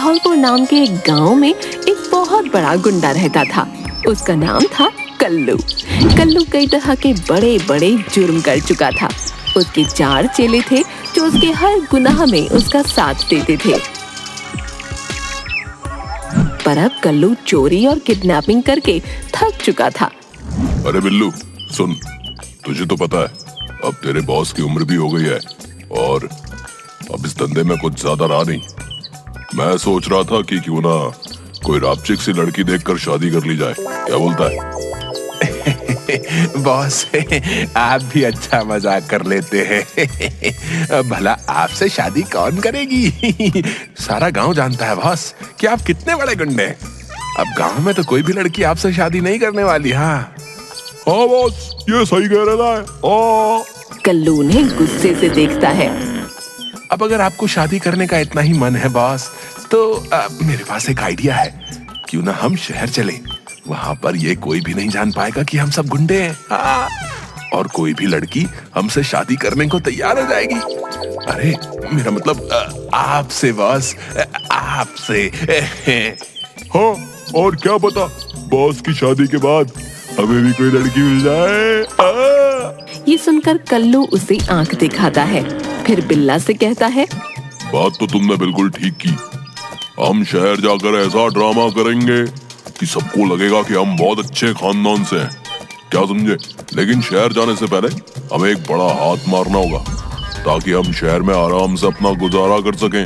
धौलपुर नाम के एक गांव में एक बहुत बड़ा गुंडा रहता था। उसका नाम था कल्लू। कल्लू कई तरह के बड़े बड़े जुर्म कर चुका था। उसके 4 चेले थे जो उसके हर गुनाह में उसका साथ देते थे। पर अब कल्लू चोरी और किडनैपिंग करके थक चुका था। अरे बिल्लू सुन, तुझे तो पता है अब तेरे बॉस की उम्र भी हो गई है और अब इस धंधे में कुछ ज्यादा रहा नहीं। मैं सोच रहा था कि क्यों ना कोई रापचिक सी लड़की देखकर शादी कर ली जाए, क्या बोलता है? बॉस आप भी अच्छा मजाक कर लेते हैं। भला आपसे शादी कौन करेगी? सारा गांव जानता है बॉस कि आप कितने बड़े गुंडे हैं। अब गांव में तो कोई भी लड़की आपसे शादी नहीं करने वाली। हाँ बॉस, ये सही कह रहा है। कल्लू उन्हें गुस्से से देखता है। अब अगर आपको शादी करने का इतना ही मन है बॉस, तो मेरे पास एक आइडिया है। क्यों ना हम शहर चले, वहां पर ये कोई भी नहीं जान पाएगा कि हम सब गुंडे हैं। हाँ, और कोई भी लड़की हमसे शादी करने को तैयार हो जाएगी। अरे मेरा मतलब आपसे बॉस, आपसे। हाँ, और क्या पता बॉस की शादी के बाद हमें भी कोई लड़की मिल जाए। ये सुनकर कल्लू उसे आंख दिखाता है, फिर बिल्ला से कहता है, बात तो तुमने बिल्कुल ठीक की। हम शहर जाकर ऐसा ड्रामा करेंगे कि सबको लगेगा कि हम बहुत अच्छे खानदान से हैं, क्या समझे? लेकिन शहर जाने से पहले हमें एक बड़ा हाथ मारना होगा ताकि हम शहर में आराम से अपना गुजारा कर सकें।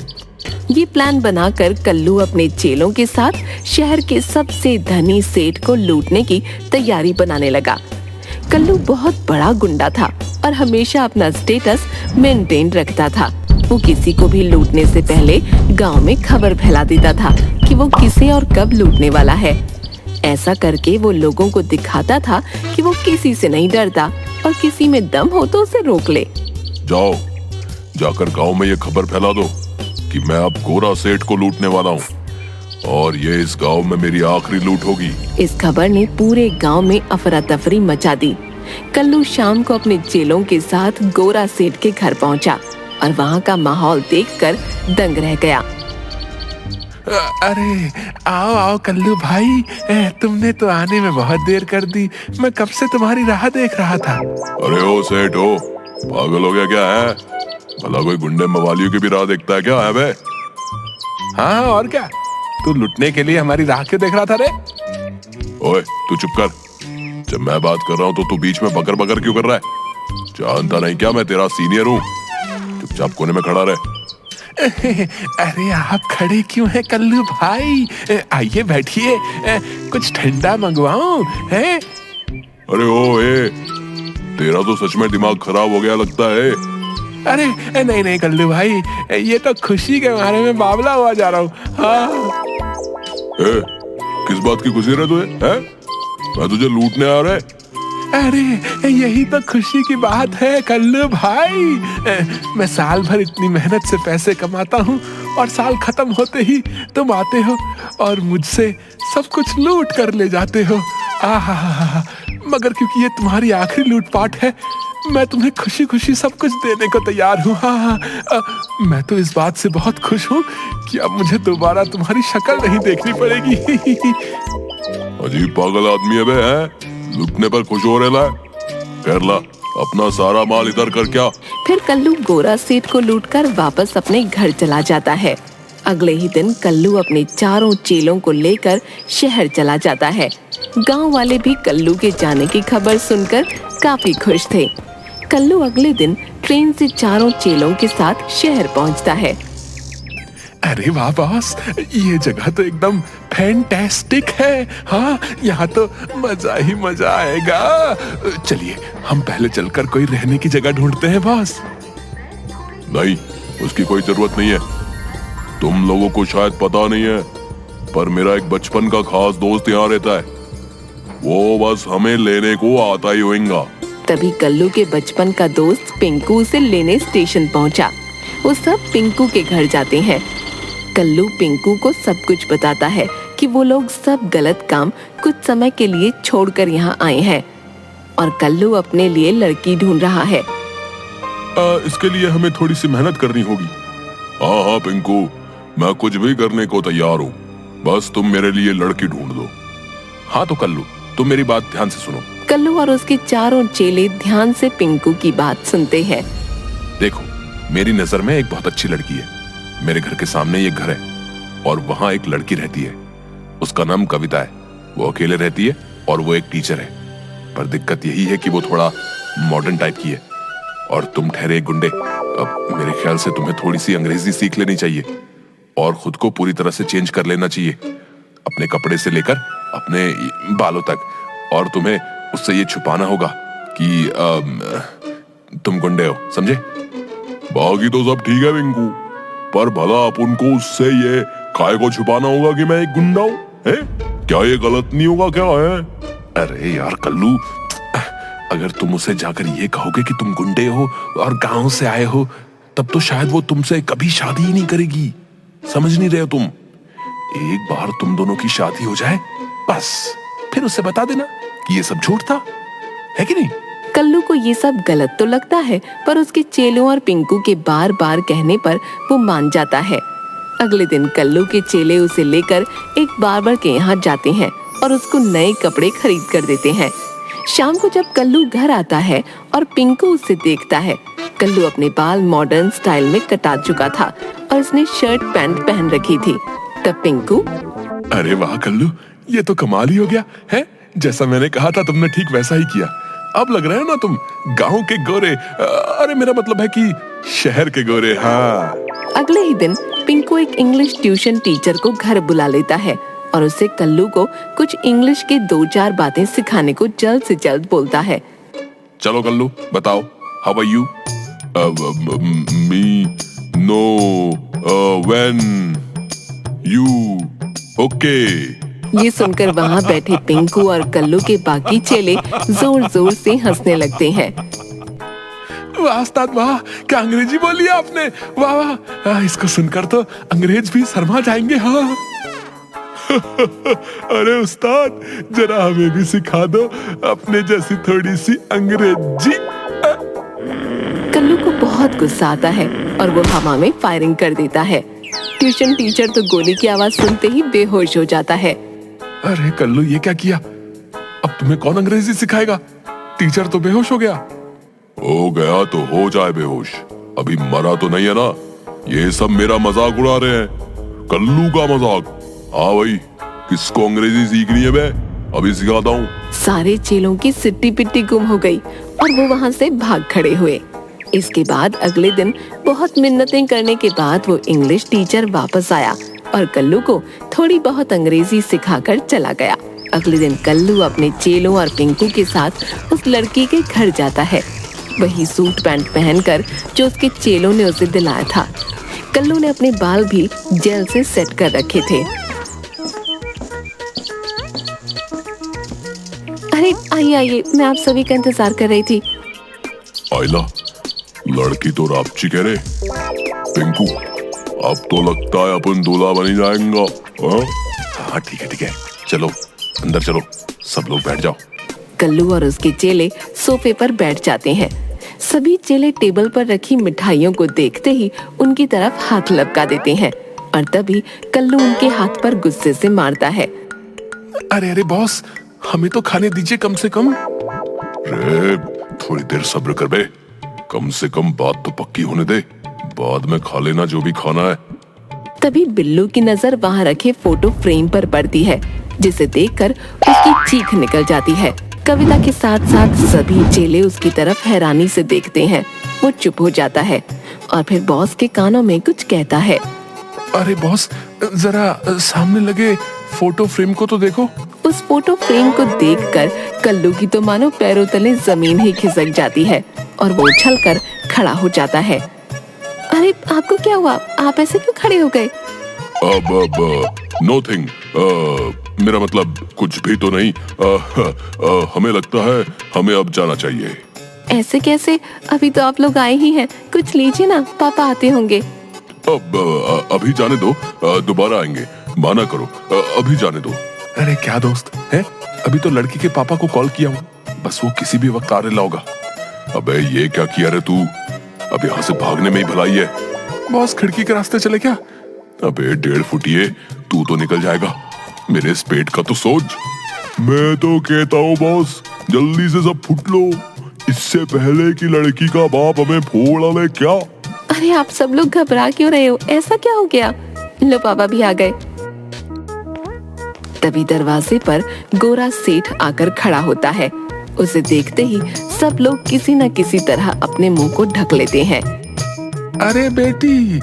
ये प्लान बनाकर कल्लू अपने चेलों के साथ शहर के सबसे धनी सेठ को लूटने की तैयारी बनाने लगा। कल्लू बहुत बड़ा गुंडा था और हमेशा अपना स्टेटस मेंटेन रखता था। वो किसी को भी लूटने से पहले गांव में खबर फैला देता था कि वो किसे और कब लूटने वाला है। ऐसा करके वो लोगों को दिखाता था कि वो किसी से नहीं डरता और किसी में दम हो तो उसे रोक ले। जाओ, जाकर गांव में ये खबर फैला दो कि मैं अब गोरा सेठ को लूटने वाला हूँ और ये इस गांव में मेरी आखिरी लूट होगी। इस खबर ने पूरे गांव में अफरा तफरी मचा दी। कल्लू शाम को अपने चेलों के साथ गोरा सेठ के घर पहुंचा और वहां का माहौल देखकर दंग रह गया। अरे आओ आओ कल्लू भाई, तुमने तो आने में बहुत देर कर दी। मैं कब से तुम्हारी राह देख रहा था। अरे ओ सेठ हो, पागल हो गया क्या है? भला कोई गुंडे मवालियों की भी राह देखता है क्या है बे? हाँ और क्या, तू लुटने के लिए हमारी राह क्यों देख रहा था रे? ओए तू चुप कर, जब मैं बात कर रहा हूँ तो तू बीच में बकर बकर क्यों कर रहा है? जानता नहीं क्या मैं तेरा सीनियर हूँ? चुपचाप कोने में खड़ा रहे। अरे आप खड़े क्यों हैं कल्लू भाई? आइए बैठिए, कुछ ठंडा मंगवाऊं है? अरे ओ तेरा तो सच में दिमाग खराब हो गया लगता है। अरे नहीं नहीं कल्लू भाई, ये तो खुशी के मारे में बावला हुआ जा रहा हूँ। हाँ किस बात की खुशी रहे तुझे? मैं तुझे लूटने आ रहा है। अरे यही तो खुशी की बात है कल्लू भाई। मैं साल भर इतनी मेहनत से पैसे कमाता हूँ और साल खत्म होते ही तुम आते हो और मुझसे सब कुछ लूट कर ले जाते हो। आहा, मगर क्योंकि ये तुम्हारी आखिरी लूटपाट है, मैं तुम्हें खुशी खुशी सब कुछ देने को तैयार हूँ। हाँ, मैं तो इस बात से बहुत खुश हूँ कि अब मुझे दोबारा तुम्हारी शक्ल नहीं देखनी पड़ेगी। अजीब पागल आदमी है बे, हैं? लूटने पर खुश हो रहा है? कर ला अपना सारा माल इधर कर। क्या? फिर कल्लू गोरा सेठ को लूटकर वापस अपने घर चला जाता है। अगले ही दिन कल्लू अपने चारों चेलों को लेकर शहर चला जाता है। गांव वाले भी कल्लू के जाने की खबर सुनकर काफी खुश थे। कल्लू अगले दिन ट्रेन से चारों चेलों के साथ शहर पहुंचता है। अरे वाह बॉस, ये जगह तो एकदम फैंटास्टिक है। हाँ, यहाँ तो मजा ही मजा आएगा। चलिए हम पहले चलकर कोई रहने की जगह ढूंढते हैं बॉस। नहीं, उसकी कोई जरूरत नहीं है। तुम लोगों को शायद पता नहीं है, पर मेरा एक बचपन का खास दोस्त यहाँ रहता है। वो बस हमें लेने को आता ही होगा। तभी कल्लू के बचपन का दोस्त पिंकू उसे लेने स्टेशन पहुंचा। वो सब पिंकू के घर जाते हैं। कल्लू पिंकू को सब कुछ बताता है कि वो लोग सब गलत काम कुछ समय के लिए छोड़कर यहाँ आए हैं और कल्लू अपने लिए लड़की ढूंढ रहा है। इसके लिए हमें थोड़ी सी मेहनत करनी होगी। हाँ हाँ पिंकू, मैं कुछ भी करने को तैयार हूँ, बस तुम मेरे लिए लड़की ढूंढ दो। हाँ तो कल्लू, तुम मेरी बात ध्यान से सुनो। कल्लू और उसके चारों चेले ध्यान से पिंकू की बात सुनते हैं। देखो, मेरी नजर में एक बहुत अच्छी लड़की है। मेरे घर के सामने ये घर है और वहां एक लड़की रहती है। उसका नाम कविता है। वो अकेले रहती है और वो एक टीचर है। पर दिक्कत यही है कि वो थोड़ा मॉडर्न टाइप की है और तुम ठहरे एक गुंडे। अब मेरे ख्याल से तुम्हें थोड़ी सी अंग्रेजी सीख लेनी चाहिए और खुद को पूरी तरह से चेंज कर लेना चाहिए, अपने कपड़े से लेकर अपने बालों तक। और तुम्हें उससे ये छुपाना होगा कि तुम गुंडे हो, समझे? बाकी तो सब ठीक है पिंकू, पर भला अपन को उससे ये काय को छुपाना होगा कि मैं एक गुंडा हूँ? क्या ये गलत नहीं होगा क्या है? अरे यार कल्लू, अगर तुम उसे जाकर ये कहोगे कि तुम गुंडे हो और गांव से आए हो, तब तो शायद वो तुमसे कभी शादी ही नहीं करेगी। समझ नहीं रहे हो तुम? एक बार तुम दोनों की शादी हो जाए, बस फिर उसे बता देना कि ये सब झूठ था, है कि नहीं? कल्लू को ये सब गलत तो लगता है, पर उसके चेलों और पिंकू के बार बार कहने पर वो मान जाता है। अगले दिन कल्लू के चेले उसे लेकर एक बार्बर के यहाँ जाते हैं और उसको नए कपड़े खरीद कर देते हैं। शाम को जब कल्लू घर आता है और पिंकू उसे देखता है, कल्लू अपने बाल मॉडर्न स्टाइल में कटा चुका था और उसने शर्ट पैंट पहन रखी थी। तब पिंकू, अरे वाह कल्लू, ये तो कमाल ही हो गया है। जैसा मैंने कहा था तुमने ठीक वैसा ही किया। अब लग रहा है ना तुम गांव के गोरे, अरे मेरा मतलब है कि शहर के गोरे। हाँ। अगले ही दिन पिंकू एक इंग्लिश ट्यूशन टीचर को घर बुला लेता है और उससे कल्लू को कुछ इंग्लिश के 2-4 बातें सिखाने को जल्द से जल्द बोलता है। चलो कल्लू, बताओ, how are you? Me no when you okay. ये सुनकर वहाँ बैठे पिंकू और कल्लू के बाकी चेले जोर जोर से हंसने लगते हैं। वाह उस्ताद वाह, क्या अंग्रेजी बोली आपने, वाह वाह। इसको सुनकर तो अंग्रेज भी शर्मा जाएंगे। हाँ। अरे उस्ताद, जरा हमें भी सिखा दो अपने जैसी थोड़ी सी अंग्रेजी। कल्लू को बहुत गुस्सा आता है और वो हवा में फायरिंग कर देता है। ट्यूशन टीचर तो गोली की आवाज सुनते ही बेहोश हो जाता है। अरे कल्लू, ये क्या किया? अब तुम्हें कौन अंग्रेजी सिखाएगा? टीचर तो बेहोश हो गया। हो गया तो हो जाए बेहोश, अभी मरा तो नहीं है ना। ये सब मेरा मजाक उड़ा रहे हैं, कल्लू का मजाक। हाँ भाई, किसको अंग्रेजी सीखनी है? मैं अभी सिखाता हूँ। सारे चेलों की सिट्टी पिट्टी गुम हो गई और वो वहाँ से भाग खड़े हुए। इसके बाद अगले दिन बहुत मिन्नतें करने के बाद वो इंग्लिश टीचर वापस आया और कल्लू को थोड़ी बहुत अंग्रेजी सिखाकर चला गया। अगले दिन कल्लू अपने चेलों और पिंकू के साथ उस लड़की के घर जाता है, वही सूट पैंट पहनकर जो उसके चेलों ने उसे दिलाया था। कल्लू ने अपने बाल भी जेल से सेट कर रखे थे। अरे आइए आइए, मैं आप सभी का इंतजार कर रही थी। आइला, लड़की तो रापची कह रहे। पिंकू, अब तो लगता है अपन दूल्हा बनी जाएंगा। हाँ ठीक है, चलो अंदर चलो, सब लोग बैठ जाओ। कल्लू और उसके चेले सोफे पर बैठ जाते हैं। सभी चेले टेबल पर रखी मिठाइयों को देखते ही उनकी तरफ हाथ लपका देते हैं और तभी कल्लू उनके हाथ पर गुस्से से मारता है। अरे अरे बॉस, हमें तो खाने दीजिए कम से कम। रे, थोड़ी देर सब्र कर बे, कम से कम बात तो पक्की होने दे, बाद में खा लेना जो भी खाना है। तभी बिल्लू की नजर वहाँ रखे फोटो फ्रेम पर पड़ती है, जिसे देखकर उसकी चीख निकल जाती है। कविता के साथ साथ सभी चेले उसकी तरफ हैरानी से देखते हैं। वो चुप हो जाता है और फिर बॉस के कानों में कुछ कहता है। अरे बॉस, जरा सामने लगे फोटो फ्रेम को तो देखो। उस फोटो फ्रेम को देखकर कल्लू की तो मानो पैरों तले जमीन ही खिसक जाती है और वो उछलकर खड़ा हो जाता है। अरे आपको क्या हुआ? आप ऐसे क्यों खड़े हो गए? नोथिंग, मेरा मतलब कुछ भी तो नहीं। हमें लगता है हमें अब जाना चाहिए। ऐसे कैसे? अभी तो आप लोग आए ही हैं, कुछ लीजिए ना, पापा आते होंगे। अब अभी जाने दो, दोबारा आएंगे, माना करो, अभी जाने दो। अरे क्या दोस्त है, अभी तो लड़की के पापा को कॉल किया हूँ, बस वो किसी भी वक्त आने होगा। अबे ये क्या किया रे तू? अब यहाँ से भागने में ही भलाई है। बॉस खिड़की के रास्ते चले क्या? अबे 1.5 फुटिए, तू तो निकल जाएगा, मेरे इस पेट का तो सोच। मैं तो कहता हूँ बॉस, जल्दी से सब फुट लो, इससे पहले कि लड़की का बाप हमें फोड़ ले। क्या? अरे आप सब लोग घबरा क्यों रहे हो? ऐसा क्या हो गया? लो पापा भी आ गए। तभी दरवाजे पर गोरा सेठ आकर खड़ा होता है। उसे देखते ही सब लोग किसी न किसी तरह अपने मुंह को ढक लेते हैं। अरे बेटी,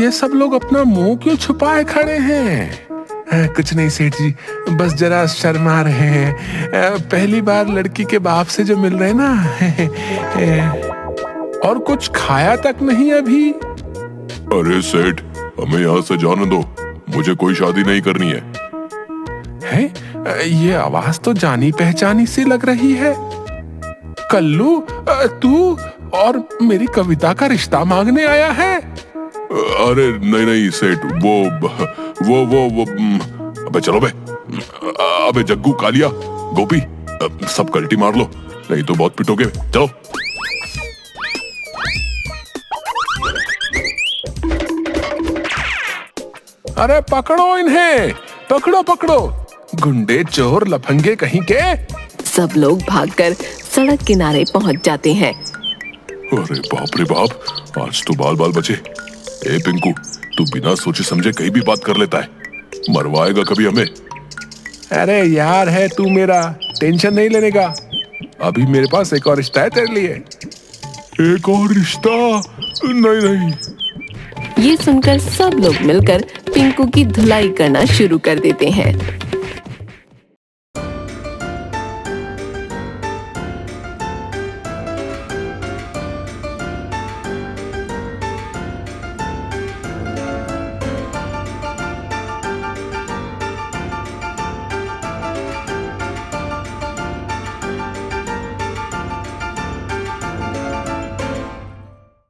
ये सब लोग अपना मुंह क्यों छुपाए खड़े हैं? कुछ नहीं सेठ जी, बस जरा शर्मा रहे हैं। पहली बार लड़की के बाप से जो मिल रहे ना। और कुछ खाया तक नहीं अभी। अरे सेठ, हमें यहाँ से जाने दो, मुझे कोई शादी नहीं करनी है। ये आवाज तो जानी पहचानी सी लग रही है। कल्लू, तू और मेरी कविता का रिश्ता मांगने आया है? अरे नहीं सेठ, वो अबे चलो बे। अबे जग्गू, कालिया, गोपी, सब कल्टी मार लो, नहीं तो बहुत पिटोगे। चलो। अरे पकड़ो इन्हें, पकड़ो, गुंडे, चोर, लफंगे कहीं के। सब लोग भागकर सड़क किनारे पहुंच जाते हैं। अरे बाप रे बाप, आज तो बाल बाल बचे। ए पिंकू, तू बिना सोचे समझे कहीं भी बात कर लेता है, मरवाएगा कभी हमें। अरे यार है तू मेरा, टेंशन नहीं लेने का। अभी मेरे पास एक और रिश्ता है तेरे लिए। एक और रिश्ता? नहीं। ये सुनकर सब लोग मिलकर पिंकू की धुलाई करना शुरू कर देते हैं।